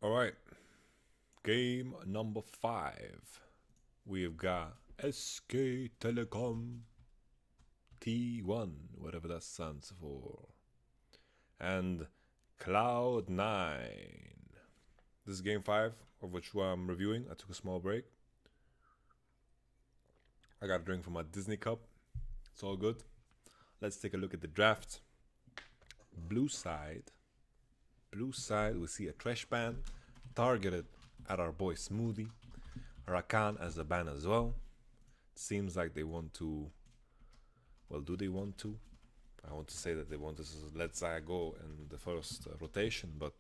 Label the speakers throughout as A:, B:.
A: Alright, game number 5. We've got SK Telecom T1, whatever that stands for, and Cloud9. This is game 5, of which I'm reviewing. I took a small break. I got a drink from my Disney cup. It's all good. Let's take a look at the draft. Blue side, we see a trash ban targeted at our boy Smoothie. Rakan as a ban as well. Seems like they want to. Well, do they want to? I want to say that they want to let Zaya go in the first rotation, but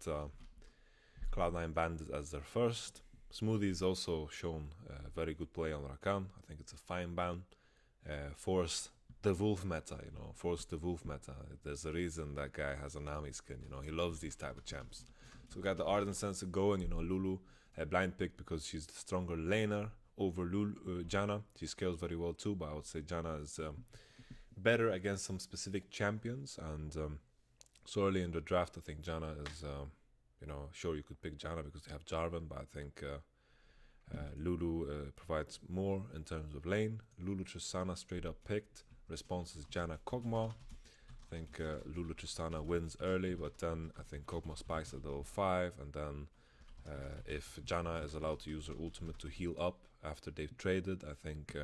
A: Cloud9 banned it as their first. Smoothie is also shown very good play on Rakan. I think it's a fine ban. Force the wolf meta, force the wolf meta. There's a reason that guy has a Nami skin, he loves these type of champs. So we got the Ardent Sense going, Lulu, a blind pick because she's the stronger laner over Janna. She scales very well too, but I would say Janna is better against some specific champions. And so early in the draft, I think Janna is, sure you could pick Janna because they have Jarvan, but I think Lulu provides more in terms of lane. Lulu Tristana straight up picked. Response is Janna Kog'Maw. I think Lulu Tristana wins early, but then I think Kog'Maw spikes at level 5, and then if Janna is allowed to use her ultimate to heal up after they've traded, I think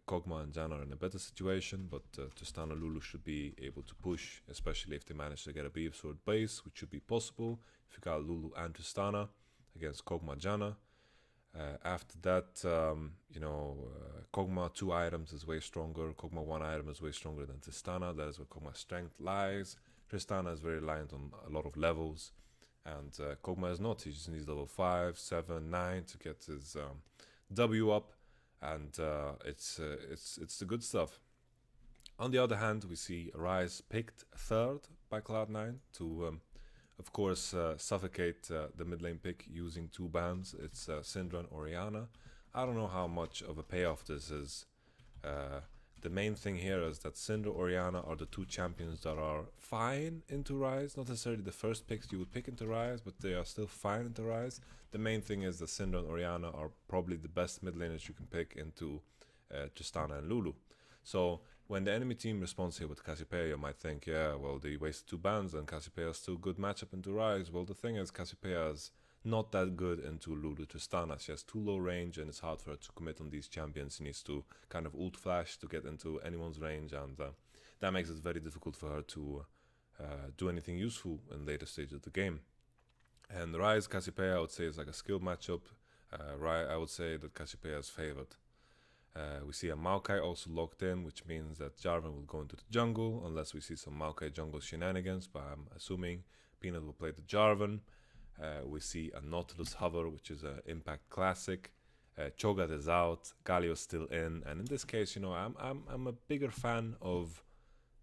A: Kog'Maw and Janna are in a better situation, but Tristana Lulu should be able to push, especially if they manage to get a Beef Sword base, which should be possible if you got Lulu and Tristana against Kog'Maw Janna. After that, Kog'Maw 2 items is way stronger. Kog'Maw 1 item is way stronger than Tristana. That is where Kog'Maw's strength lies. Tristana is very reliant on a lot of levels, and Kog'Maw is not. He just needs level 5, 7, 9 to get his W up, and it's the good stuff. On the other hand, we see Ryze picked third by Cloud9 to of course, suffocate the mid lane pick using 2 bans. It's Syndra and Orianna. I don't know how much of a payoff this is. The main thing here is that Syndra, Orianna are the 2 champions that are fine into Ryze. Not necessarily the first picks you would pick into Ryze, but they are still fine into Ryze. The main thing is that Syndra and Orianna are probably the best mid laners you can pick into Tristana and Lulu. So when the enemy team responds here with Cassiopeia, you might think, yeah, well, they wasted 2 bans and Cassiopeia is still good matchup into Ryze. Well, the thing is, Cassiopeia is not that good into Lulu Tristana. She has too low range and it's hard for her to commit on these champions. She needs to kind of ult flash to get into anyone's range, and that makes it very difficult for her to do anything useful in later stages of the game. And Ryze Cassiopeia, I would say, is like a skill matchup. I would say that Cassiopeia is favored. We see a Maokai also locked in, which means that Jarvan will go into the jungle, unless we see some Maokai jungle shenanigans, but I'm assuming Peanut will play the Jarvan. We see a Nautilus Hover, which is an Impact Classic. Cho'Gath is out, Galio's still in, and in this case, I'm a bigger fan of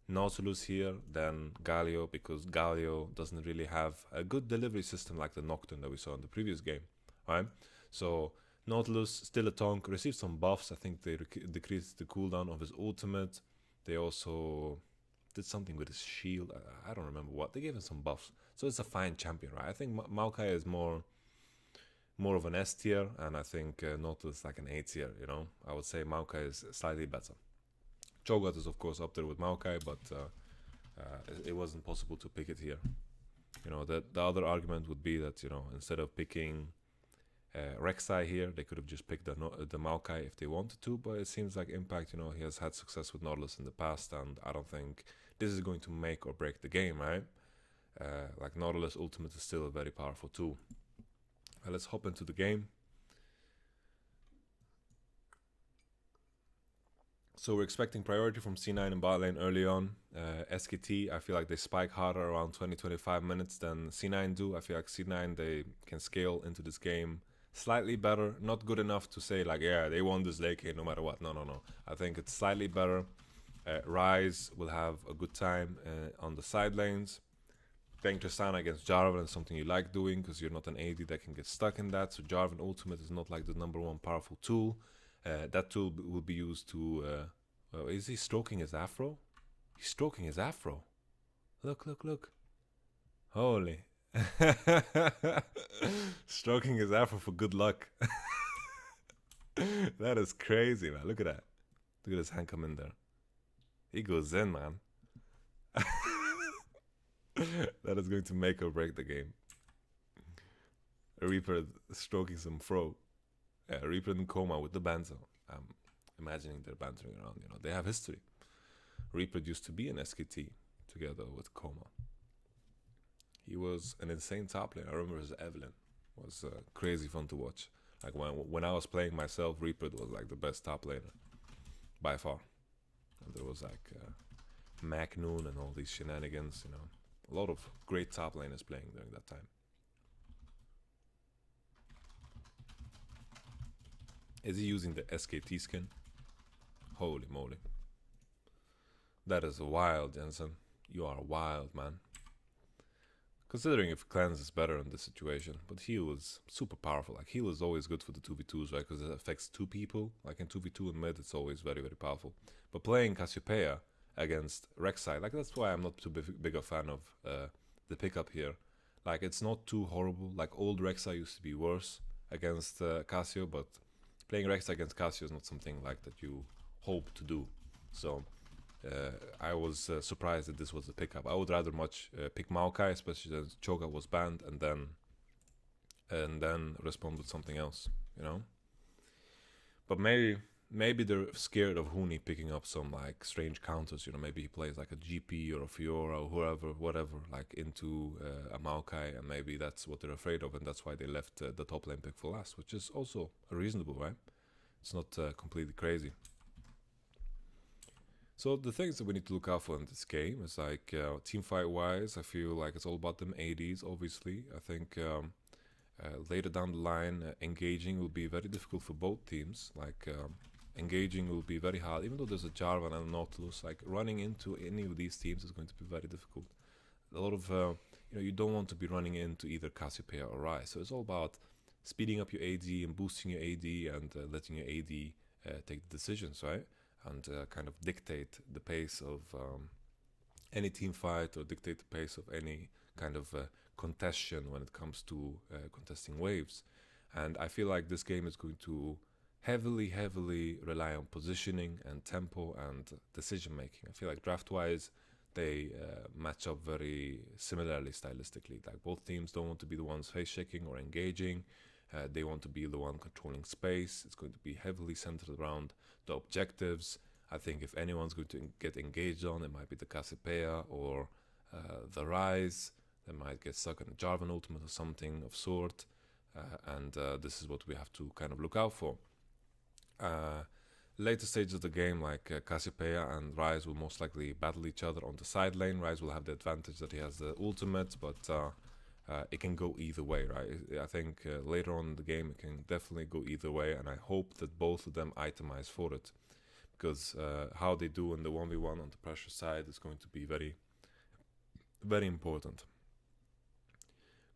A: Nautilus here than Galio, because Galio doesn't really have a good delivery system like the Nocturne that we saw in the previous game, right? So Nautilus, still a Tonk, received some buffs. I think they decreased the cooldown of his ultimate. They also did something with his shield. I don't remember what. They gave him some buffs. So it's a fine champion, right? I think Maokai is more of an S tier, and I think Nautilus is like an A tier, I would say Maokai is slightly better. Cho'Gath is, of course, up there with Maokai, but it wasn't possible to pick it here. The other argument would be that, instead of picking Rek'Sai here, they could have just picked the Maokai if they wanted to, but it seems like Impact, he has had success with Nautilus in the past, and I don't think this is going to make or break the game, right? Like Nautilus ultimate is still a very powerful tool. Let's hop into the game. So we're expecting priority from C9 in bot lane early on. SKT, I feel like they spike harder around 20-25 minutes than C9 do. I feel like C9, they can scale into this game slightly better. Not good enough to say like, yeah, they won this late game no matter what. No. I think it's slightly better. Ryze will have a good time on the side lanes. Playing Tristana against Jarvan is something you like doing because you're not an AD that can get stuck in that. So Jarvan ultimate is not like the #1 powerful tool. That tool will be used to... is he stroking his afro? He's stroking his afro. Look. Holy. Stroking his afro for good luck. That is crazy, man. Look at that. Look at his hand come in there. He goes in, man. That is going to make or break the game. Reaper stroking some fro. Yeah, Reaper and Coma with the banter. I'm imagining they're bantering around. You know, they have history. Reaper used to be in SKT together with Coma. He was an insane top lane. I remember his Evelyn was crazy fun to watch. Like when I was playing myself, Reaper was like the best top laner by far. And there was like Mac Noon and all these shenanigans. You know, a lot of great top laners playing during that time. Is he using the SKT skin? Holy moly. That is wild, Jensen. You are wild, man. Considering if Cleanse is better in this situation, but heal is super powerful. Like, heal is always good for the 2v2s, right? Because it affects two people. Like, in 2v2 and mid, it's always very, very powerful. But playing Cassiopeia against Rek'Sai, like, that's why I'm not too big a fan of the pickup here. Like, it's not too horrible. Like, old Rek'Sai used to be worse against Cassio, but playing Rek'Sai against Cassio is not something like that you hope to do. So I was surprised that this was a pickup. I would rather much pick Maokai, especially since Choga was banned, and then respond with something else, you know. But maybe they're scared of Huni picking up some like strange counters. You know, maybe he plays like a GP or a Fiora or whoever, whatever, like into a Maokai, and maybe that's what they're afraid of, and that's why they left the top lane pick for last, which is also reasonable, right? It's not completely crazy. So the things that we need to look out for in this game is like team fight wise, I feel like it's all about them ADs. Obviously, I think later down the line, engaging will be very difficult for both teams. Like engaging will be very hard, even though there's a Jarvan and a Nautilus. Like running into any of these teams is going to be very difficult. A lot of you don't want to be running into either Cassiopeia or Ryze. So it's all about speeding up your AD and boosting your AD and letting your AD take the decisions, right? And kind of dictate the pace of any team fight or dictate the pace of any kind of contestation when it comes to contesting waves. And I feel like this game is going to heavily rely on positioning and tempo and decision making. I feel like draft-wise, they match up very similarly stylistically. Like both teams don't want to be the ones face shaking or engaging. They want to be the one controlling space. It's going to be heavily centered around the objectives. I think if anyone's going to get engaged on, it might be the Cassiopeia or the Ryze. They might get stuck on a Jarvan ultimate or something of sort. And this is what we have to kind of look out for. Later stages of the game, like Cassiopeia and Ryze will most likely battle each other on the side lane. Ryze will have the advantage that he has the ultimate, but it can go either way, right? I think later on in the game it can definitely go either way, and I hope that both of them itemize for it, because how they do in the 1v1 on the pressure side is going to be very important.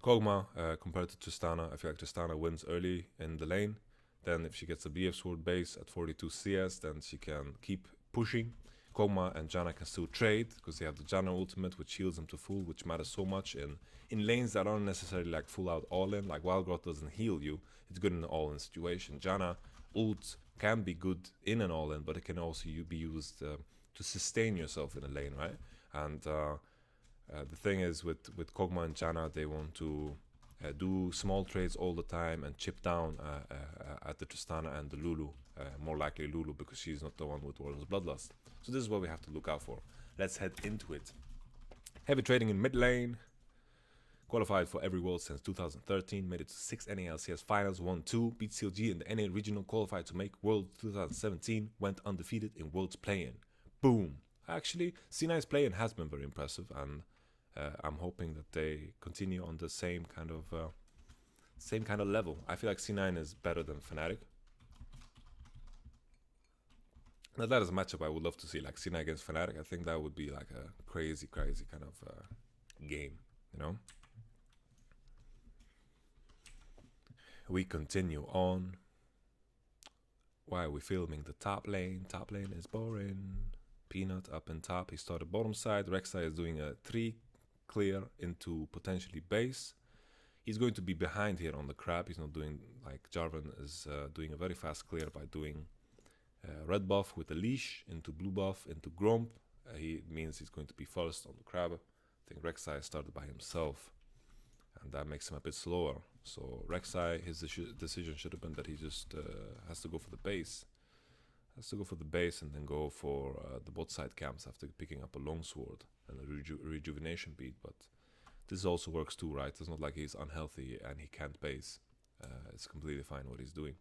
A: Kog'Maw compared to Tristana, I feel like Tristana wins early in the lane. Then if she gets a BF sword base at 42 CS, then she can keep pushing. Kog'Maw and Janna can still trade because they have the Janna ultimate, which heals them to full, which matters so much in lanes that aren't necessarily like full out all in. Like Wild Growth doesn't heal you; it's good in an all in situation. Janna ult can be good in an all in, but it can also be used to sustain yourself in a lane, right? And the thing is with Kog'Maw and Janna, they want to do small trades all the time and chip down at the Tristana and the Lulu. More likely Lulu, because she's not the one with Warlord's Bloodlust. So this is what we have to look out for. Let's head into it. Heavy trading in mid lane. Qualified for every world since 2013. Made it to 6 NALCS finals, won 2. Beat CLG in the NA regional. Qualified to make World 2017. Went undefeated in Worlds play-in. Boom. Actually, C9's play-in has been very impressive, and I'm hoping that they continue on the same kind of level. I feel like C9 is better than Fnatic. Now that is a matchup I would love to see, like C9 against Fnatic. I think that would be like a crazy kind of game, you know? We continue on. Why are we filming the top lane? Top lane is boring. Peanut up in top. He started bottom side. Rek'Sai is doing a 3 clear into potentially base. He's going to be behind here on the crab. He's not doing like Jarvan is doing a very fast clear by doing red buff with a leash into blue buff into Gromp. He means he's going to be first on the crab. I think Rek'Sai started by himself, and that makes him a bit slower. So Rek'Sai, his decision should have been that he just has to go for the base. Has to go for the base and then go for the bot side camps after picking up a longsword and a rejuvenation bead. But this also works too, right? It's not like he's unhealthy and he can't base. It's completely fine what he's doing.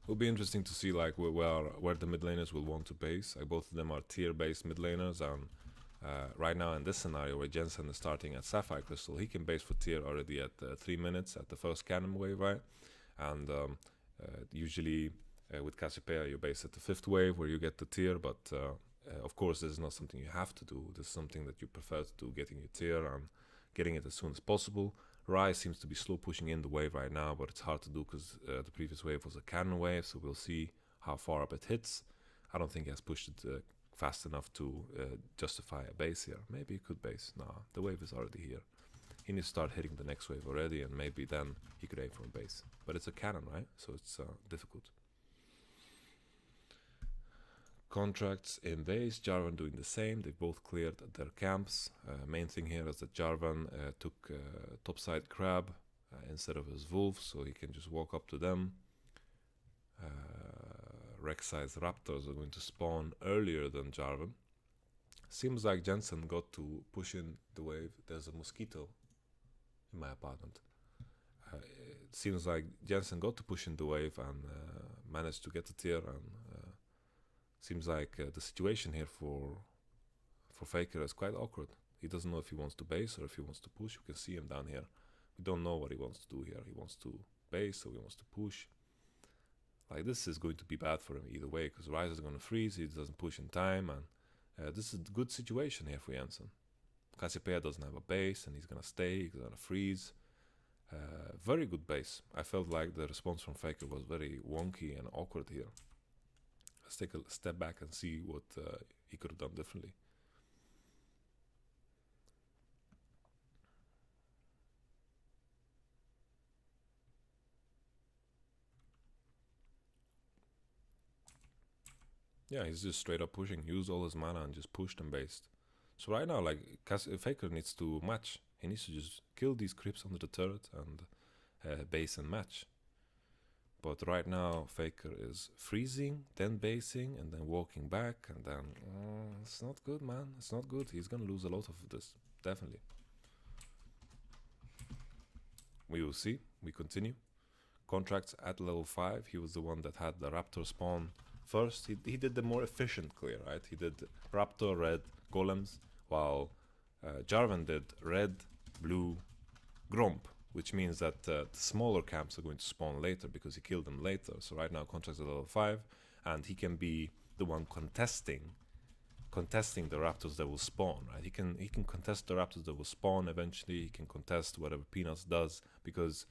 A: It'll be interesting to see like where the mid laners will want to base. Like both of them are tier based mid laners, and right now in this scenario where Jensen is starting at Sapphire Crystal, he can base for tier already at 3 minutes at the first cannon wave, right? And usually with Cassiopeia you base at the 5th wave where you get the tier, but of course this is not something you have to do. This is something that you prefer to do, getting your tier and getting it as soon as possible. Rai seems to be slow pushing in the wave right now, but it's hard to do because the previous wave was a cannon wave, so we'll see how far up it hits. I don't think he has pushed it fast enough to justify a base here. Maybe he could base. Nah, the wave is already here. He needs to start hitting the next wave already, and maybe then he could aim for a base. But it's a cannon, right? So it's difficult. Contracts in base, Jarvan doing the same. They both cleared their camps. Main thing here is that Jarvan took topside crab instead of his wolf, so he can just walk up to them. Rek'Sai's raptors are going to spawn earlier than Jarvan. Seems like Jensen got to push in the wave. There's a mosquito in my apartment. It seems like Jensen got to push in the wave and managed to get the tier, and seems like the situation here for Faker is quite awkward. He doesn't know if he wants to base or if he wants to push. You can see him down here. We don't know what he wants to do here. He wants to base or he wants to push. Like this is going to be bad for him either way, because Ryze is going to freeze. He doesn't push in time, and this is a good situation here for Jensen. Cassiopeia doesn't have a base and he's going to stay. He's going to freeze. Very good base. I felt like the response from Faker was very wonky and awkward here. Let's take a step back and see what he could have done differently. Yeah, he's just straight up pushing, used all his mana and just pushed and based. So right now, like, Faker needs to match. He needs to just kill these creeps under the turret and base and match. But right now, Faker is freezing, then basing, and then walking back, and then... it's not good, man. It's not good. He's gonna lose a lot of this. Definitely. We will see. We continue. Contracts at level 5. He was the one that had the Raptor spawn first. He did the more efficient clear, right? He did Raptor, red, golems, while Jarvan did red, blue, Gromp, which means that the smaller camps are going to spawn later because he killed them later. So right now Contract's at level 5, and he can be the one contesting the raptors that will spawn, right? He can contest the raptors that will spawn eventually. He can contest whatever Peanuts does, because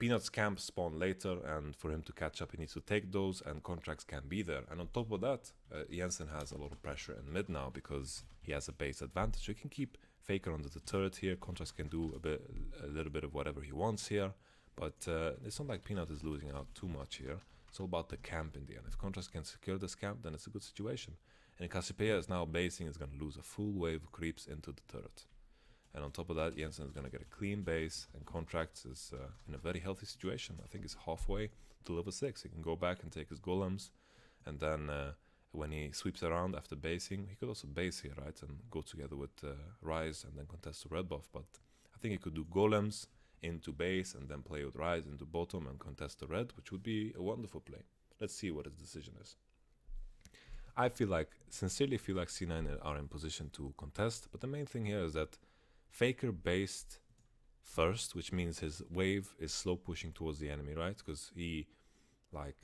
A: Peanuts camp spawn later, and for him to catch up he needs to take those, and Contracts can be there. And on top of that, Jensen has a lot of pressure in mid now because he has a base advantage. So he can keep Faker under the turret here. Contracts can do a little bit of whatever he wants here, but it's not like Peanut is losing out too much here. It's all about the camp in the end. If Contracts can secure this camp, then it's a good situation. And Cassiopeia is now basing, is going to lose a full wave of creeps into the turret. And on top of that, Jensen is going to get a clean base, and Contracts is in a very healthy situation. I think he's halfway to level 6. He can go back and take his golems, and then when he sweeps around after basing, he could also base here, right, and go together with Ryze and then contest the red buff. But I think he could do golems into base and then play with Ryze into bottom and contest the red, which would be a wonderful play. Let's see what his decision is. I sincerely feel like C9 are in position to contest, but the main thing here is that Faker based first, which means his wave is slow pushing towards the enemy, right? Because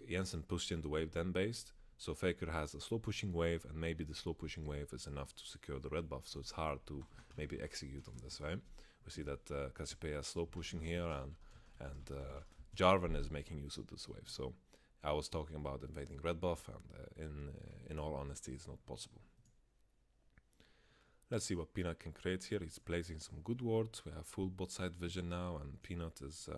A: Jensen pushed in the wave then based. So Faker has a slow pushing wave, and maybe the slow pushing wave is enough to secure the red buff. So it's hard to maybe execute on this, right? We see that Cassiopeia is slow pushing here, and Jarvan is making use of this wave. So I was talking about invading red buff, and in all honesty, it's not possible. Let's see what Peanut can create here. He's placing some good wards. We have full bot side vision now, and Peanut is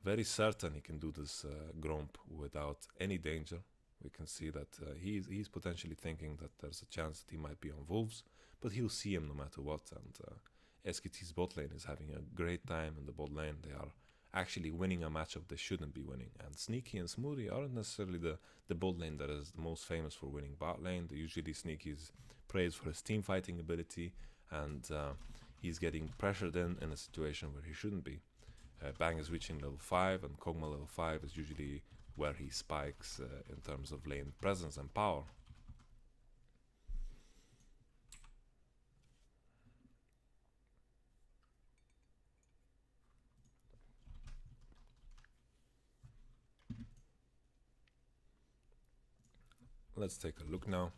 A: very certain he can do this Gromp without any danger. We can see that he's potentially thinking that there's a chance that he might be on Wolves, but he'll see him no matter what. And SKT's bot lane is having a great time in the bot lane. They are actually winning a matchup they shouldn't be winning. And Sneaky and Smoothie aren't necessarily the bot lane that is the most famous for winning bot lane. They usually Sneaky's praised for his team fighting ability, and he's getting pressured in a situation where he shouldn't be. Bang is reaching level 5, and Kog'Maw level 5 is usually where he spikes in terms of lane presence and power. Let's take a look now.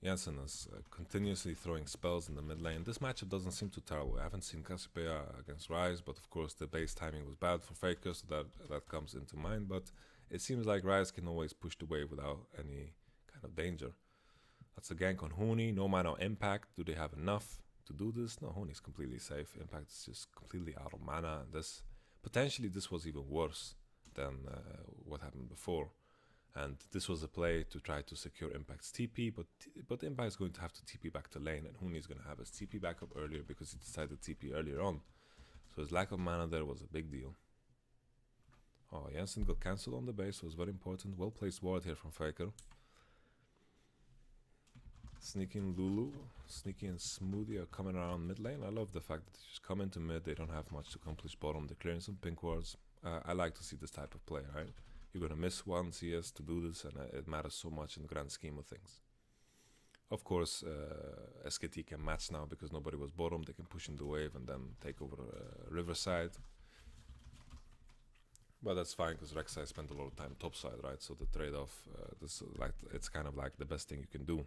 A: Jensen is continuously throwing spells in the mid lane. This matchup doesn't seem too terrible. I haven't seen Cassiopeia against Ryze, but of course the base timing was bad for Faker, so that comes into mind. But it seems like Ryze can always push the wave without any kind of danger. That's a gank on Huni. No mana impact. Do they have enough to do this? No, Huni's completely safe. Impact is just completely out of mana. And potentially this was even worse than what happened before. And this was a play to try to secure Impact's TP, but Impact is going to have to TP back to lane, and Huni is going to have his TP back up earlier because he decided to TP earlier on. So his lack of mana there was a big deal. Oh, Jensen got cancelled on the base, so it was very important. Well placed ward here from Faker. Sneaky and Lulu, Sneaky and Smoothie are coming around mid lane. I love the fact that they just come into mid, they don't have much to accomplish bottom, they're clearing some pink wards. I like to see this type of play, right? You're going to miss one CS to do this, and it matters so much in the grand scheme of things. Of course, SKT can match now because nobody was bottom. They can push in the wave and then take over Riverside. But that's fine because Rek'Sai spent a lot of time topside, right? So the trade-off, it's kind of like the best thing you can do.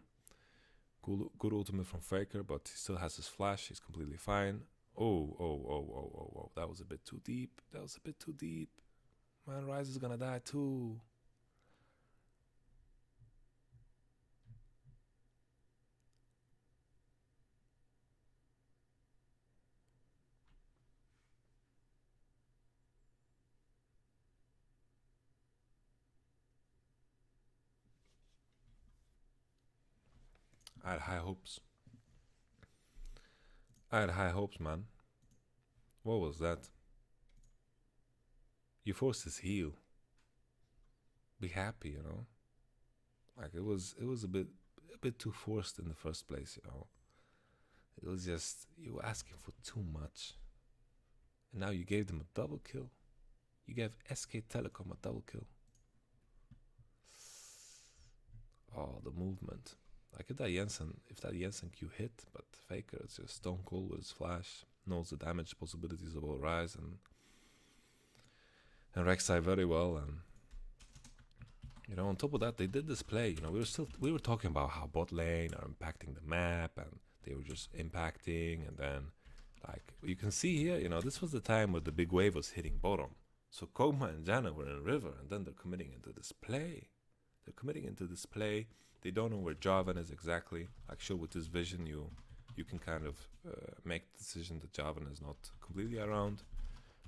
A: Good ultimate from Faker, but he still has his flash. He's completely fine. Oh. That was a bit too deep. Man, Ryze is gonna die too. I had high hopes. Man. What was that? You forced his heal. Be happy, you know. Like it was a bit too forced in the first place, you know. It was just you were asking for too much, and now you gave them a double kill. You gave SK Telecom a double kill. Oh, the movement. Like if that Jensen Q hit, but Faker is just stone cold with his flash, knows the damage possibilities of all Ryze and Rek'Sai very well, and you know, on top of that, they did this play. You know, we were talking about how bot lane are impacting the map, and they were just impacting, and then like you can see here, you know, this was the time where the big wave was hitting bottom. So Kog'Maw and Janna were in river, and then they're committing into this play. They don't know where Jarvan is exactly. Like, sure, with this vision, you can kind of make the decision that Jarvan is not completely around.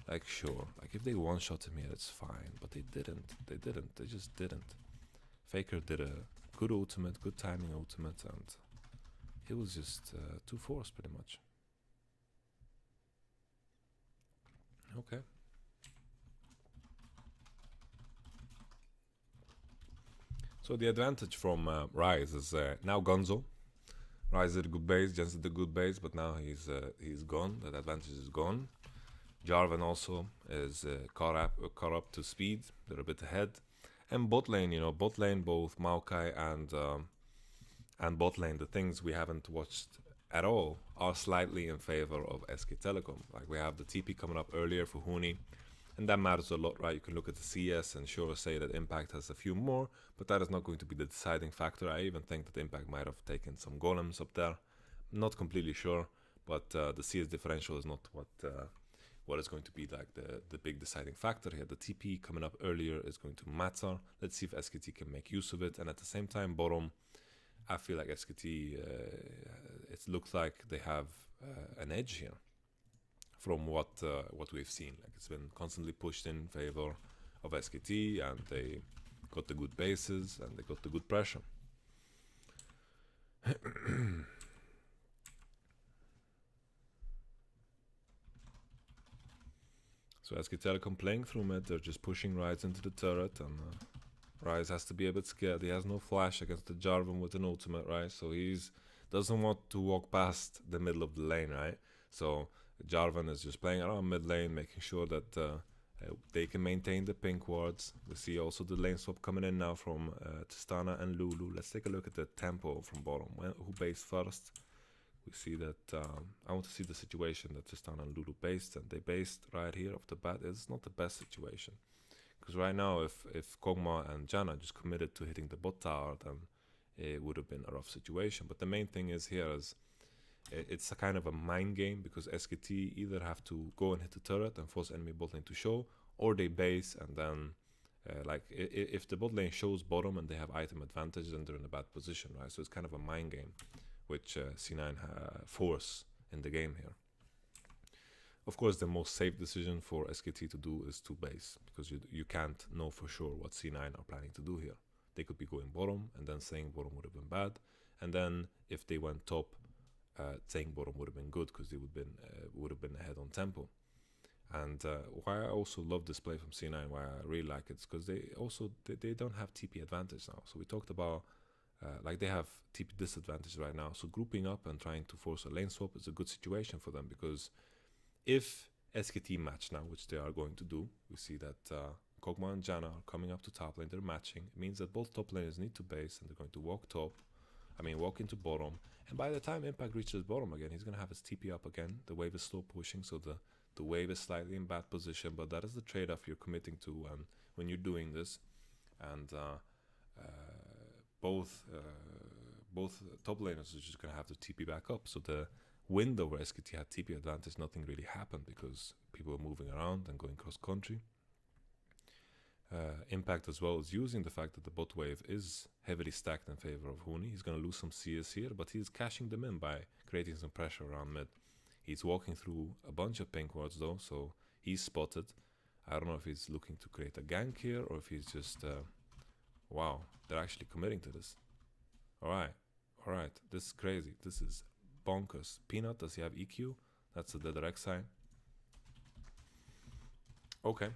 A: Like, sure, like if they one-shot him here, it's fine. But they just didn't. Faker did a good ultimate, good timing ultimate, and it was just too forced, pretty much. Okay. So the advantage from Ryze is now Gonzo. Ryze did a good base, Jensen did a good base, but now he's gone. That advantage is gone. Jarvan also is caught up to speed. They're a bit ahead. And bot lane, you know, both Maokai and bot lane, the things we haven't watched at all are slightly in favor of SK Telecom. Like we have the TP coming up earlier for Huni, and that matters a lot, right? You can look at the CS and sure say that Impact has a few more, but that is not going to be the deciding factor. I even think that Impact might have taken some golems up there. Not completely sure, but the CS differential is not what is going to be like the big deciding factor here. The TP coming up earlier is going to matter. Let's see if SKT can make use of it. And at the same time, bottom, I feel like SKT, it looks like they have an edge here from what we've seen. Like it's been constantly pushed in favor of SKT, and they got the good bases and they got the good pressure. So SK Telecom playing through mid, they're just pushing Rise into the turret, and Rise has to be a bit scared. He has no flash against the Jarvan with an ultimate, right? So he's doesn't want to walk past the middle of the lane, right? So Jarvan is just playing around mid lane, making sure that they can maintain the pink wards. We see also the lane swap coming in now from Tristana and Lulu. Let's take a look at the tempo from bottom. Who based first? We see that I want to see the situation that Tristana and Lulu based, and they based right here off the bat. It's not the best situation, because right now if Kog'Maw and Janna just committed to hitting the bot tower, then it would have been a rough situation. But the main thing is here is it's a kind of a mind game, because SKT either have to go and hit the turret and force enemy bot lane to show, or they base and then like if the bot lane shows bottom and they have item advantage, then they're in a bad position, right? So it's kind of a mind game which C9 force in the game here. Of course, the most safe decision for SKT to do is to base, because you can't know for sure what C9 are planning to do here. They could be going bottom, and then saying bottom would have been bad, and then if they went top, saying bottom would have been good, because they would have been ahead on tempo. And why I also love this play from C9, why I really like it, is because they don't have TP advantage now. So we talked about like they have TP disadvantage right now. So grouping up and trying to force a lane swap is a good situation for them, because if SKT match now, which they are going to do, we see that Kog'Maw and Janna are coming up to top lane, they're matching. It means that both top laners need to base, and they're going to walk into bottom. And by the time Impact reaches bottom again, he's going to have his TP up again. The wave is slow pushing, so the wave is slightly in bad position, but that is the trade-off you're committing to when you're doing this. And both top laners are just going to have to TP back up. So the window where SKT had TP advantage, nothing really happened, because people were moving around and going cross-country. Impact as well is using the fact that the bot wave is heavily stacked in favor of Huni. He's going to lose some CS here, but he's cashing them in by creating some pressure around mid. He's walking through a bunch of pink wards though, so he's spotted. I don't know if he's looking to create a gank here, or if he's just... wow, they're actually committing to this. Alright, this is crazy. This is bonkers. Peanut, does he have EQ? That's the direct sign. Okay.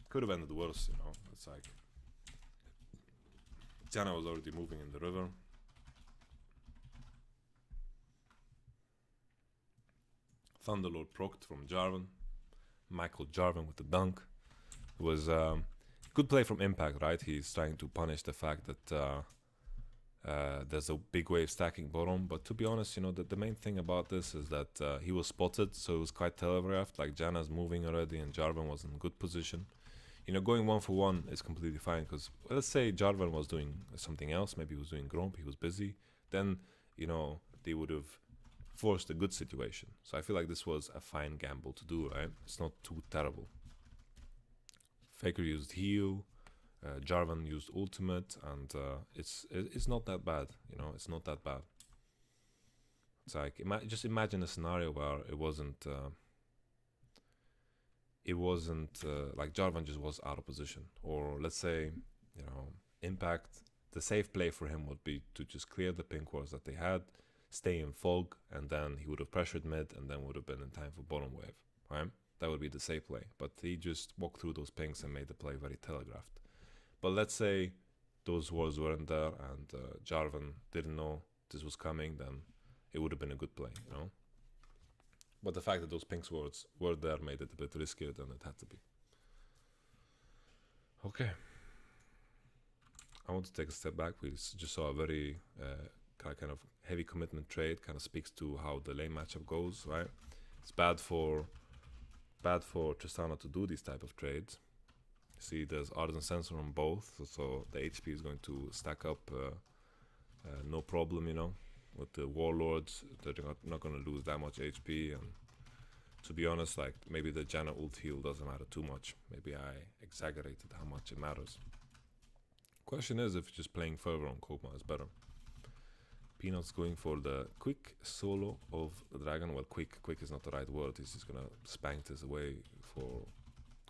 A: Could have ended worse, you know. It's like Janna was already moving in the river. Thunderlord procced from Jarvan. Michael Jarvan with the dunk. It was good play from Impact, right? He's trying to punish the fact that there's a big wave stacking bottom. But to be honest, you know, the main thing about this is that he was spotted, so it was quite telegraphed. Like Janna's moving already, and Jarvan was in good position. You know, going 1-for-1 is completely fine, because let's say Jarvan was doing something else, maybe he was doing Gromp, he was busy, then, you know, they would have forced a good situation. So I feel like this was a fine gamble to do, right? It's not too terrible. Faker used heal, Jarvan used ultimate, and it's not that bad, you know, it's not that bad. It's like, just imagine a scenario where it wasn't like Jarvan just was out of position, or let's say, you know, Impact, the safe play for him would be to just clear the pink wards that they had, stay in fog, and then he would have pressured mid, and then would have been in time for bottom wave, right? That would be the safe play, but he just walked through those pinks and made the play very telegraphed. But let's say those wards weren't there, and Jarvan didn't know this was coming, then it would have been a good play, you know? But the fact that those pink wards were there made it a bit riskier than it had to be. Okay. I want to take a step back. We just saw a very kind of heavy commitment trade. Kind of speaks to how the lane matchup goes, right? It's bad for Tristana to do these type of trades. See, there's Ardent Sensor on both, so the HP is going to stack up no problem, you know. With the Warlords, they're not going to lose that much HP, and To be honest, like maybe the Janna ult heal doesn't matter too much. Maybe I exaggerated how much it matters. Question is if just playing further on Kog'Maw is better. Peanut's going for the quick solo of the dragon. Well, quick is not the right word. He's just gonna spank this away for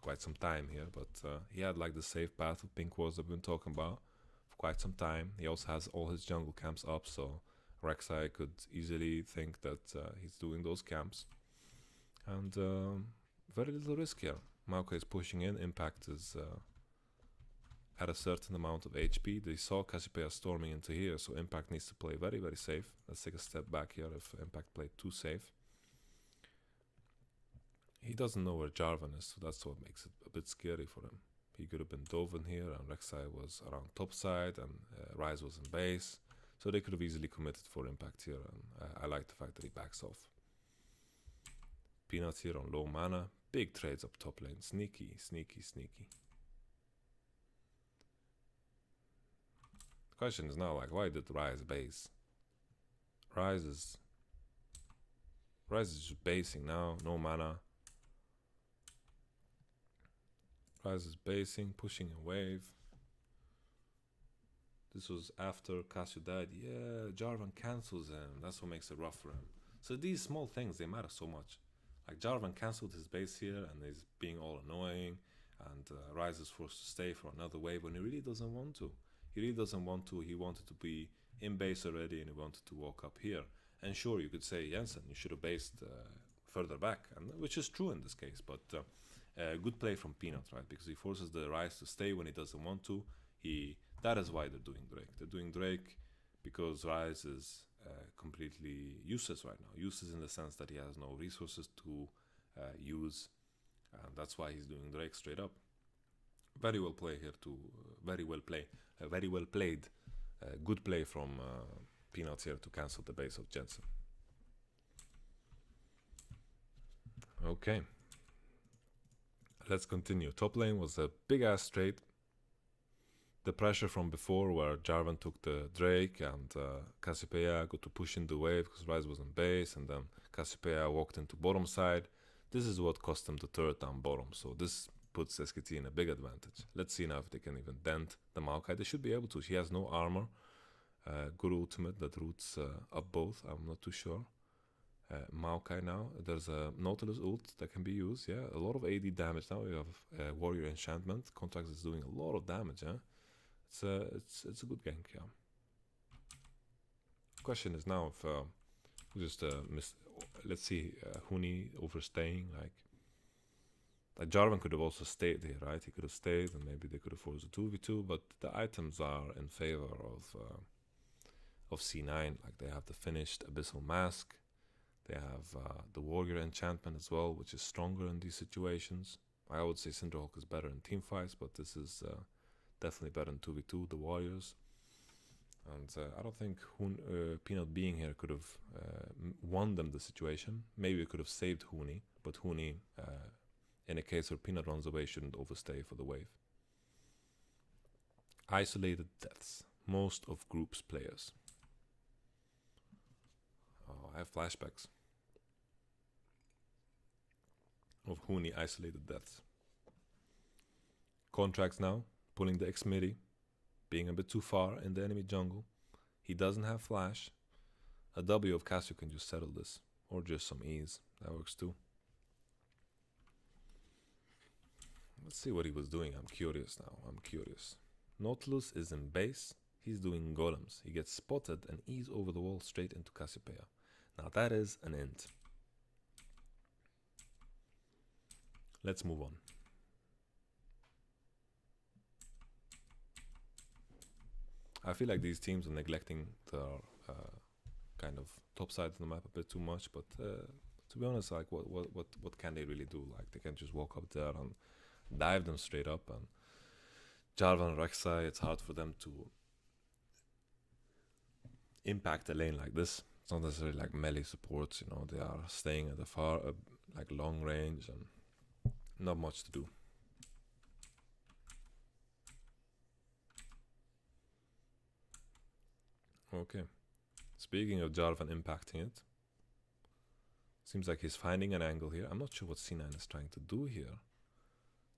A: quite some time here. But he had like the safe path of pink wards that we've been talking about for quite some time. He also has all his jungle camps up, so Rek'Sai could easily think that he's doing those camps. And very little risk here. Maokai is pushing in. Impact is at a certain amount of HP. They saw Cassiopeia storming into here, so Impact needs to play very, very safe. Let's take a step back here if Impact played too safe. He doesn't know where Jarvan is, so that's what makes it a bit scary for him. He could have been Dovin here, and Rek'Sai was around top side, and Ryze was in base. So they could have easily committed for Impact here, and I like the fact that he backs off. Peanut here on low mana. Big trades up top lane. Sneaky. The question is now, like, why did Ryze base? Ryze is just basing now. No mana. Ryze is basing, pushing a wave. This was after Cassio died. Yeah, Jarvan cancels him. That's what makes it rough for him. So these small things, they matter so much. Like Jarvan cancelled his base here and is being all annoying, and Ryze is forced to stay for another wave when he really doesn't want to. He really doesn't want to. He wanted to be in base already and he wanted to walk up here. And sure, you could say, Jensen, you should have based further back, and which is true in this case. But good play from Peanut, right? Because he forces the Ryze to stay when he doesn't want to. That is why they're doing Drake. They're doing Drake because Ryze is completely useless right now. Useless in the sense that he has no resources to use, and that's why he's doing Drake straight up. Very well played here too. Very well played. Good play from Peanuts here to cancel the base of Jensen. Okay. Let's continue. Top lane was a big ass trade. The pressure from before where Jarvan took the Drake and Cassiopeia got to push in the wave because Ryze was in base, and then Cassiopeia walked into bottom side. This is what cost them the third down bottom, so this puts SKT in a big advantage. Let's see now if they can even dent the Maokai. They should be able to. She has no armor. Good ultimate that roots up both, I'm not too sure. Maokai now, there's a Nautilus ult that can be used, yeah. A lot of AD damage now. We have Warrior Enchantment. Contracts is doing a lot of damage, yeah. It's a good gank, yeah. Question is now if just let's see Huni overstaying, like Jarvan could have also stayed here, right? He could have stayed and maybe they could have forced a 2v2, but the items are in favor of C9. Like they have the finished Abyssal Mask, they have the Warrior Enchantment as well, which is stronger in these situations. I would say Cinderhawk is better in team fights, but this is definitely better than 2v2, the Warriors. And I don't think Peanut being here could have won them the situation. Maybe it could have saved Huni, but Huni, in a case where Peanut runs away, shouldn't overstay for the wave. Isolated deaths. Most of groups players. Oh, I have flashbacks of Huni isolated deaths. Contracts now. Pulling the X-Midi, being a bit too far in the enemy jungle. He doesn't have flash. A W of Cassio can just settle this, or just some ease. That works too. Let's see what he was doing. I'm curious now. Nautilus is in base. He's doing golems. He gets spotted and ease over the wall straight into Cassiopeia. Now that is an int. Let's move on. I feel like these teams are neglecting their kind of top side of the map a bit too much, but to be honest, like what can they really do? Like they can just walk up there and dive them straight up, and Jarvan and Rek'Sai, it's hard for them to impact a lane like this. It's not necessarily like melee supports, you know, they are staying at the far, like long range and not much to do. Okay, speaking of Jarvan impacting it, Seems like he's finding an angle here. I'm not sure what C9 is trying to do here.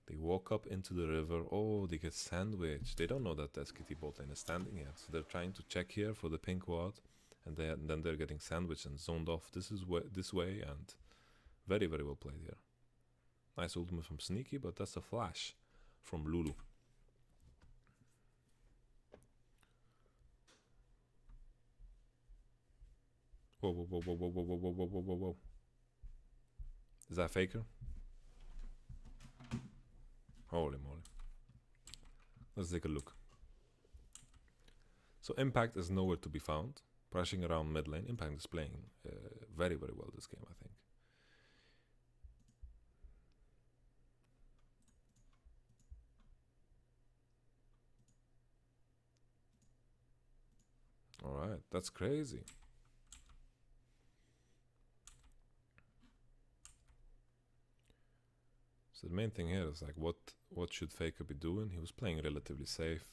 A: They walk up into the river. Oh, they get sandwiched. They don't know that the SKT bot lane is standing here. So they're trying to check here for the pink ward. And then they're getting sandwiched and zoned off. This way, and very, very well played here. Nice ultimate from Sneaky, but that's a flash from Lulu. Whoa, whoa, whoa, whoa, whoa, whoa, whoa, whoa, whoa, whoa, whoa. Is that Faker? Holy moly. Let's take a look. So Impact is nowhere to be found. Pressing around mid lane. Impact is playing very, very well this game, I think. Alright, that's crazy. So the main thing here is like, what should Faker be doing? He was playing relatively safe.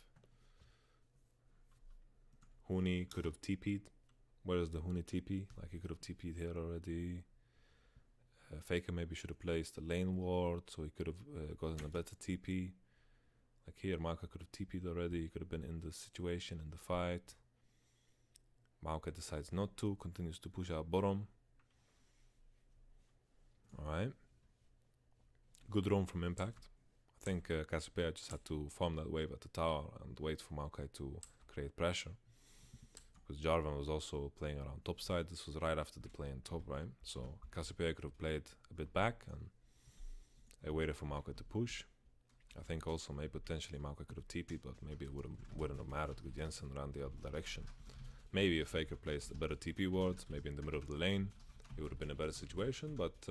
A: Huni could have TP'd. Where is the Huni TP? Like, he could have TP'd here already. Faker maybe should have placed a lane ward, so he could have gotten a better TP. Like here, Maokai could have TP'd already. He could have been in the situation, in the fight. Maokai decides not to, continues to push out bottom. Alright. Good roam from Impact. I think Cassiopeia just had to farm that wave at the tower and wait for Maokai to create pressure. Because Jarvan was also playing around top side. This was right after the play in top, right? So Cassiopeia could have played a bit back and I waited for Maokai to push. I think also maybe potentially Maokai could have TP'd, but maybe it wouldn't have mattered because Jensen ran the other direction. Maybe if Faker placed a better TP ward, maybe in the middle of the lane, it would have been a better situation, but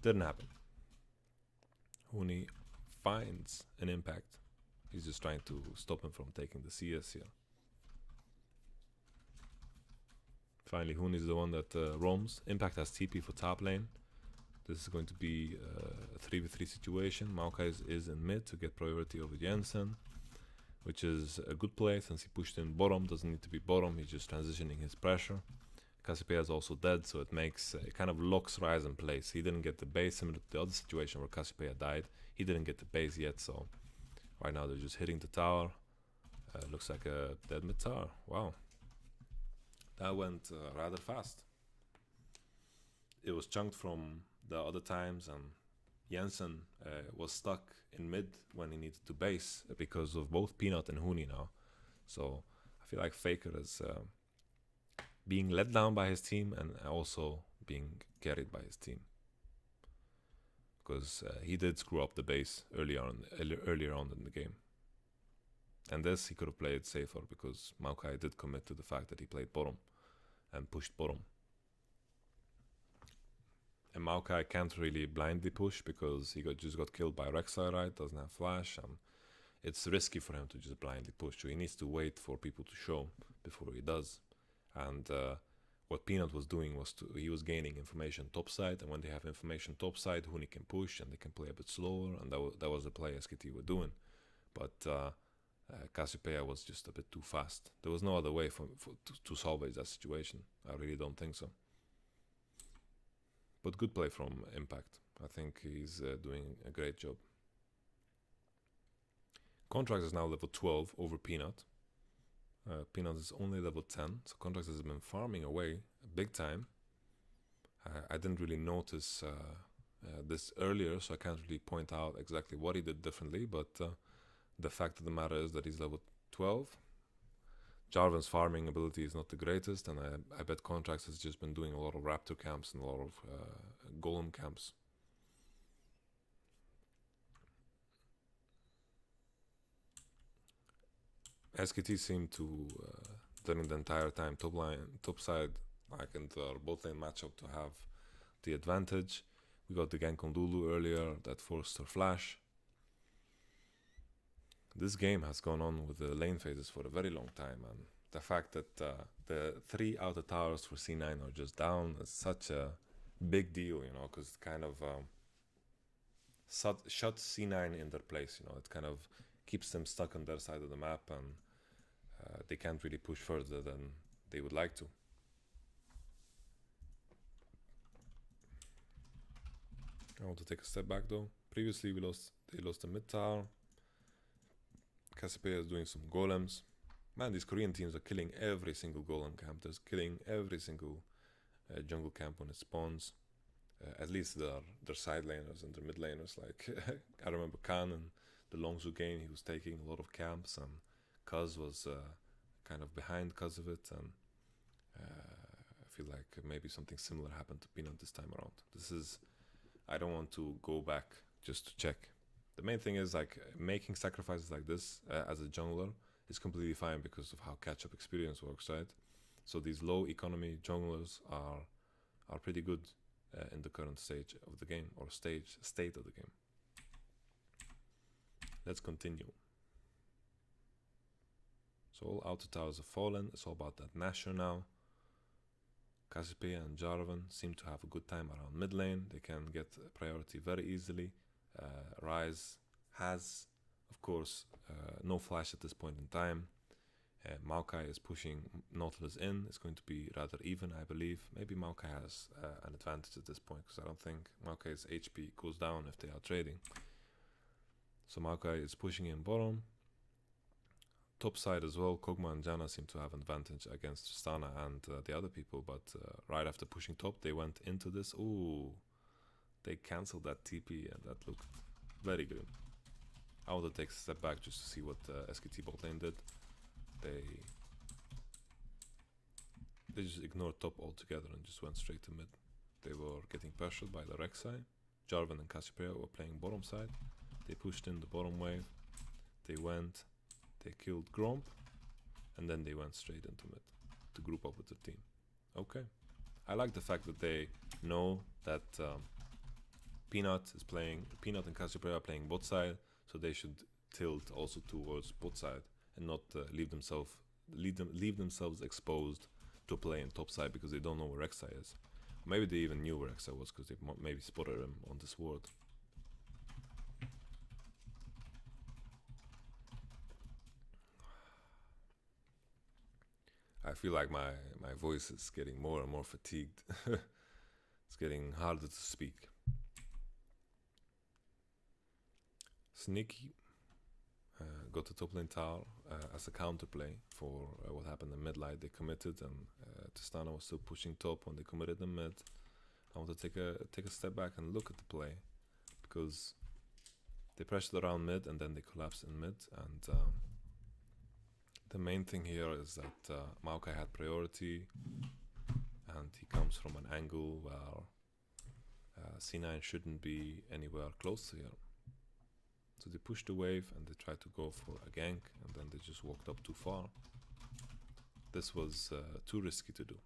A: didn't happen. Huni finds an Impact. He's just trying to stop him from taking the CS here. Finally, Huni is the one that roams. Impact has TP for top lane. This is going to be a 3v3 situation. Maokai is in mid to get priority over Jensen, which is a good play since he pushed in bottom. Doesn't need to be bottom, he's just transitioning his pressure. Cassiopeia is also dead, so it makes it kind of locks Ryze in place. He didn't get the base, similar to the other situation where Cassiopeia died. He didn't get the base yet, so right now they're just hitting the tower. Looks like a dead mid tower. Wow, that went rather fast. It was chunked from the other times, and Jensen was stuck in mid when he needed to base because of both Peanut and Huni now. So I feel like Faker is being let down by his team and also being carried by his team, because he did screw up the base earlier on in the game. And this he could have played safer because Maokai did commit to the fact that he played bottom and pushed bottom. And Maokai can't really blindly push because he just got killed by Rek'Sai, right? Doesn't have flash, and it's risky for him to just blindly push. So he needs to wait for people to show before he does. And what Peanut was doing was he was gaining information topside, and when they have information topside, Huni can push and they can play a bit slower, and that was the play SKT were doing. But Cassiopeia was just a bit too fast. There was no other way to salvage that situation. I really don't think so. But good play from Impact. I think he's doing a great job. Contracts is now level 12 over Peanut. Peanut is only level 10, so Contracts has been farming away big time. I didn't really notice this earlier, so I can't really point out exactly what he did differently, but the fact of the matter is that he's level 12. Jarvan's farming ability is not the greatest, and I bet Contracts has just been doing a lot of Raptor camps and a lot of Golem camps. SKT seemed to, during the entire time, top side, like in the bot lane matchup, to have the advantage. We got the gank on Lulu earlier that forced her flash. This game has gone on with the lane phases for a very long time, and the fact that the 3 outer towers for C9 are just down is such a big deal, you know, because it kind of shuts C9 in their place, you know. It kind of keeps them stuck on their side of the map, and they can't really push further than they would like to. I want to take a step back though. Previously they lost the mid tower. Cassiopeia is doing some golems. Man, these Korean teams are killing every single golem camp. They're killing every single jungle camp when it spawns. At least their side laners and their mid laners. Like I remember Khan and the Longzhu game, he was taking a lot of camps, and Kuz was kind of behind because of it. And I feel like maybe something similar happened to Peanut this time around. I don't want to go back just to check. The main thing is like making sacrifices like this as a jungler is completely fine because of how catch-up experience works, right? So these low economy junglers are pretty good in the current stage of the game, or state of the game. Let's continue. So all outer towers have fallen. It's all about that Nashor now. Cassiopeia and Jarvan seem to have a good time around mid lane. They can get priority very easily. Ryze has, of course, no flash at this point in time. Maokai is pushing Nautilus in. It's going to be rather even, I believe. Maybe Maokai has an advantage at this point, because I don't think Maokai's HP goes down if they are trading. So Maokai is pushing in bottom. Top side as well, Kog'Maw and Janna seem to have an advantage against Tristana and the other people, but right after pushing top, they went into this. Ooh, they cancelled that TP, and that looked very good. I want to take a step back just to see what SKT bot lane did. They just ignored top altogether and just went straight to mid. They were getting pressured by the Rek'Sai. Jarvan and Cassiopeia were playing bottom side. They pushed in the bottom wave. They killed Gromp, and then they went straight into mid to group up with the team. Okay. I like the fact that they know that Peanut and Cassiopeia are playing bot side, so they should tilt also towards bot side and not leave themselves exposed to play in top side because they don't know where Rek'Sai is. Or maybe they even knew where Rek'Sai was because they maybe spotted him on this ward. I feel like my voice is getting more and more fatigued. It's getting harder to speak. Sneaky got the top lane tower as a counterplay for what happened in mid lane. They committed, and Tristana was still pushing top when they committed in mid. I want to take a step back and look at the play, because they pressured around mid and then they collapsed in mid, and the main thing here is that Maokai had priority, and he comes from an angle where C9 shouldn't be anywhere close to here. So they pushed the wave and they tried to go for a gank, and then they just walked up too far. This was too risky to do.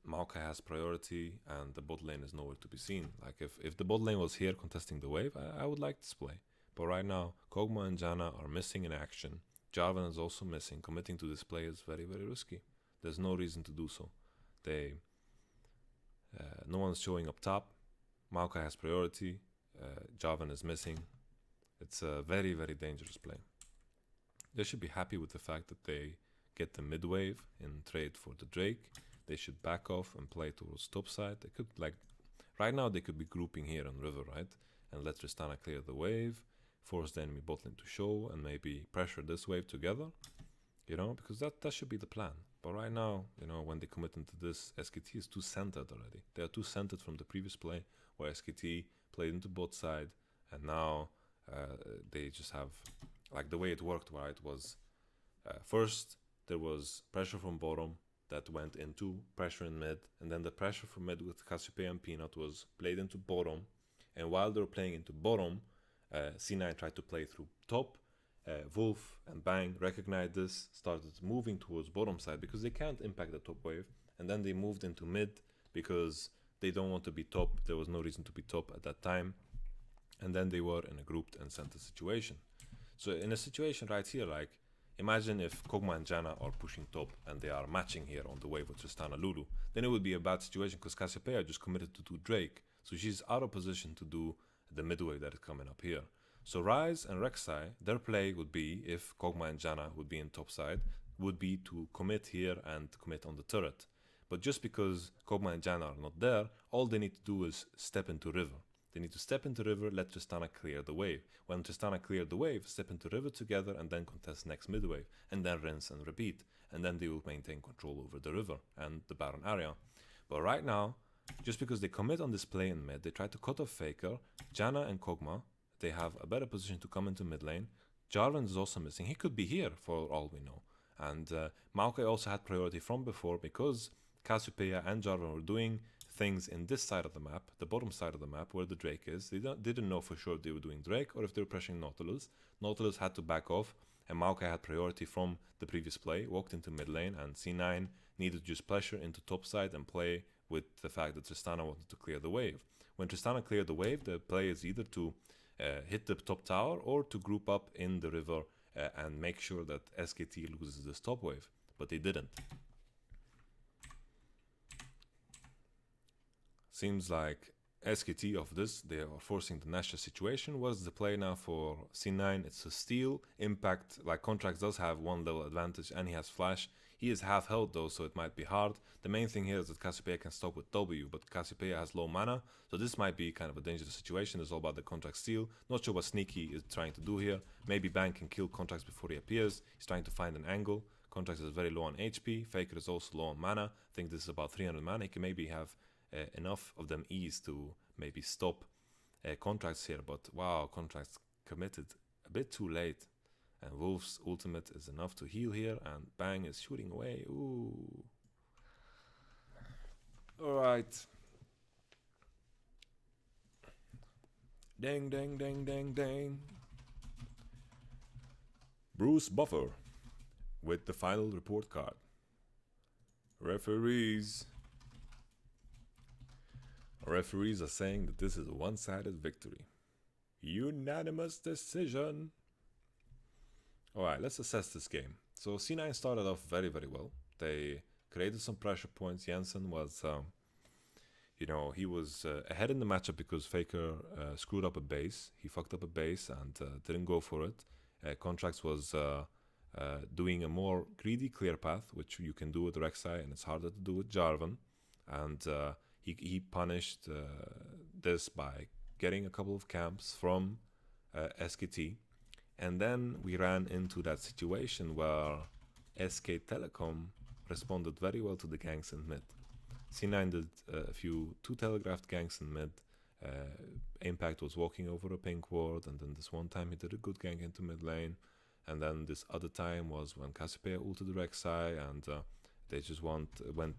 A: Maokai has priority and the bot lane is nowhere to be seen. Like if the bot lane was here contesting the wave, I would like this play. But right now, Kog'Maw and Janna are missing in action. Jarvan is also missing. Committing to this play is very, very risky. There's no reason to do so. No one's showing up top. Maokai has priority. Jarvan is missing. It's a very, very dangerous play. They should be happy with the fact that they get the mid wave in trade for the Drake. They should back off and play towards top side. They could, like, right now they could be grouping here on river, right? And let Tristana clear the wave, force the enemy bot lane to show, and maybe pressure this wave together, you know, because that should be the plan. But right now, you know, when they commit into this, SKT is too centered already. They are too centered from the previous play, where SKT played into bot side, and now they just have, like, the way it worked, right, was first there was pressure from bottom that went into pressure in mid, and then the pressure from mid with Cassiopeia and Peanut was played into bottom, and while they were playing into bottom, C9 tried to play through top. Wolf and Bang recognized this, started moving towards bottom side because they can't impact the top wave, and then they moved into mid because they don't want to be top. There was no reason to be top at that time, and then they were in a grouped and center situation. So in a situation right here, like, imagine if Kog'Maw and Janna are pushing top and they are matching here on the wave with Tristana Lulu, then it would be a bad situation because Cassiopeia just committed to do Drake, so she's out of position to do the mid wave that is coming up here. So Ryze and Rek'Sai, their play would be, if Kog'Maw and Janna would be in top side, would be to commit here and commit on the turret. But just because Kog'Maw and Janna are not there, all they need to do is step into river. They need to step into river, let Tristana clear the wave. When Tristana cleared the wave, step into river together and then contest next mid wave, and then rinse and repeat. And then they will maintain control over the river and the Baron area. But right now, just because they commit on this play in mid, they try to cut off Faker, Janna and Kog'Maw, they have a better position to come into mid lane. Jarvan is also missing. He could be here for all we know. And Maokai also had priority from before because Cassiopeia and Jarvan were doing things in this side of the map, the bottom side of the map where the Drake is. They didn't know for sure if they were doing Drake or if they were pressuring Nautilus. Nautilus had to back off, and Maokai had priority from the previous play, walked into mid lane, and C9 needed to just pressure into top side and play with the fact that Tristana wanted to clear the wave. When Tristana cleared the wave, the play is either to hit the top tower or to group up in the river and make sure that SKT loses this top wave, but they didn't. Seems like SKT of this, they are forcing the Nashor situation. What's the play now for C9? It's a steal. Impact, like Contracts does have 1 level advantage and he has flash. He is half health though, so it might be hard. The main thing here is that Cassiopeia can stop with W, but Cassiopeia has low mana, so this might be kind of a dangerous situation. It's all about the Contract steal. Not sure what Sneaky is trying to do here. Maybe Bang can kill Contracts before he appears. He's trying to find an angle. Contracts is very low on HP. Faker is also low on mana. I think this is about 300 mana. He can maybe have enough of them ease to maybe stop Contracts here, but wow, Contracts committed a bit too late. And Wolf's ultimate is enough to heal here, and Bang is shooting away. Ooh. Alright. Dang, dang, dang, dang, dang. Bruce Buffer with the final report card. Referees are saying that this is a one-sided victory. Unanimous decision. Alright, let's assess this game. So C9 started off very, very well. They created some pressure points. Jensen was, he was ahead in the matchup because Faker screwed up a base. He fucked up a base and didn't go for it. Contracts was doing a more greedy clear path, which you can do with Rek'Sai, and it's harder to do with Jarvan. And he punished this by getting a couple of camps from SKT. And then we ran into that situation where SK Telecom responded very well to the ganks in mid. C9 did a few 2 telegraphed ganks in mid. Impact was walking over a pink ward, and then this one time he did a good gank into mid lane. And then this other time was when Cassiopeia ulted the Rek'Sai, and they just went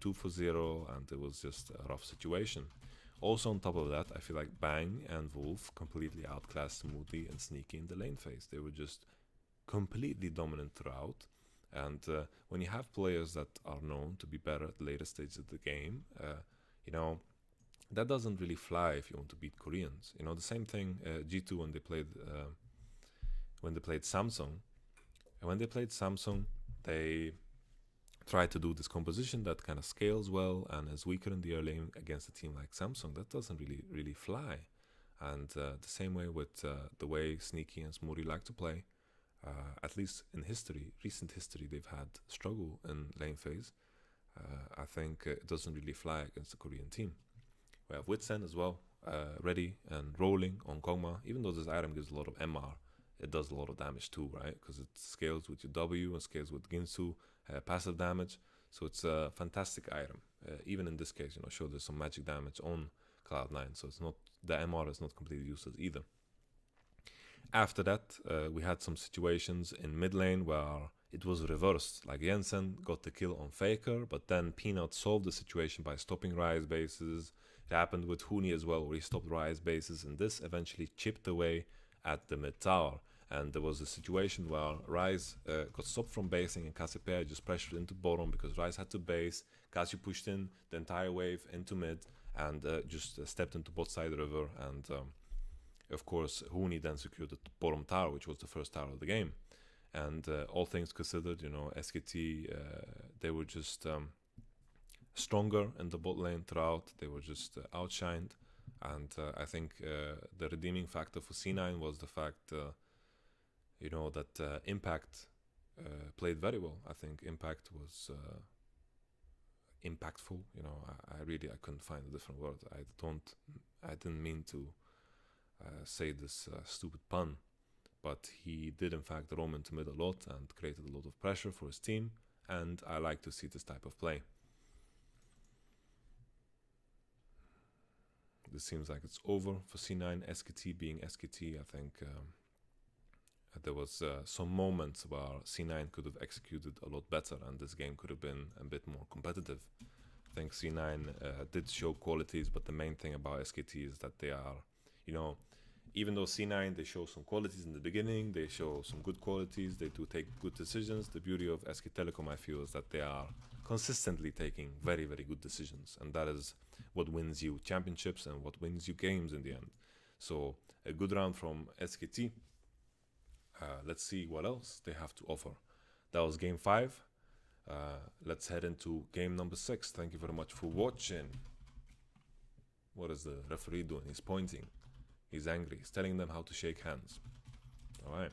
A: 2 for 0, and it was just a rough situation. Also on top of that, I feel like Bang and Wolf completely outclassed Smoothie and Sneaky in the lane phase. They were just completely dominant throughout. And when you have players that are known to be better at the later stages of the game, that doesn't really fly if you want to beat Koreans. The same thing G2 when they played Samsung. And when they played Samsung, they tried to do this composition that kind of scales well and is weaker in the early lane against a team like Samsung. That doesn't really fly. And the same way with the way Sneaky and Smoothie like to play, at least in recent history, they've had struggle in lane phase. I think it doesn't really fly against the Korean team. We have Witsen as well, ready and rolling on Kog'Maw. Even though this item gives a lot of MR, it does a lot of damage too, right? Because it scales with your W and scales with Ginsu, passive damage. So it's a fantastic item. Even in this case, sure, there's some magic damage on Cloud9, so it's not, the MR is not completely useless either. After that, we had some situations in mid lane where it was reversed. Like Jensen got the kill on Faker, but then Peanut solved the situation by stopping Rise bases. It happened with Huni as well, where he stopped Rise bases, and this eventually chipped away at the mid tower. And there was a situation where Rise got stopped from basing, and Cassiopeia just pressured into bottom because Rise had to base. Cassio pushed in the entire wave into mid and just stepped into bot side river. And of course, Huni then secured the bottom tower, which was the first tower of the game. And all things considered, SKT, they were just stronger in the bot lane throughout. They were just outshined. And I think the redeeming factor for C9 was the fact that Impact played very well. I think Impact was impactful. I couldn't find a different word. I didn't mean to say this stupid pun, but he did in fact roam into mid a lot and created a lot of pressure for his team, and I like to see this type of play. This seems like it's over for c9. SKT being SKT, I think there was some moments where c9 could have executed a lot better and this game could have been a bit more competitive. I think c9 did show qualities, but the main thing about SKT is that they are, you know, even though c9 they show some qualities in the beginning, they show some good qualities, they do take good decisions. The beauty of SK Telecom, I feel, is that they are consistently taking very, very good decisions, and that is what wins you championships and what wins you games in the end. So a good round from SKT. Let's see what else they have to offer. That was game 5. Let's head into game number 6. Thank you very much for watching. What is the referee doing? He's pointing. He's angry. He's telling them how to shake hands. All right.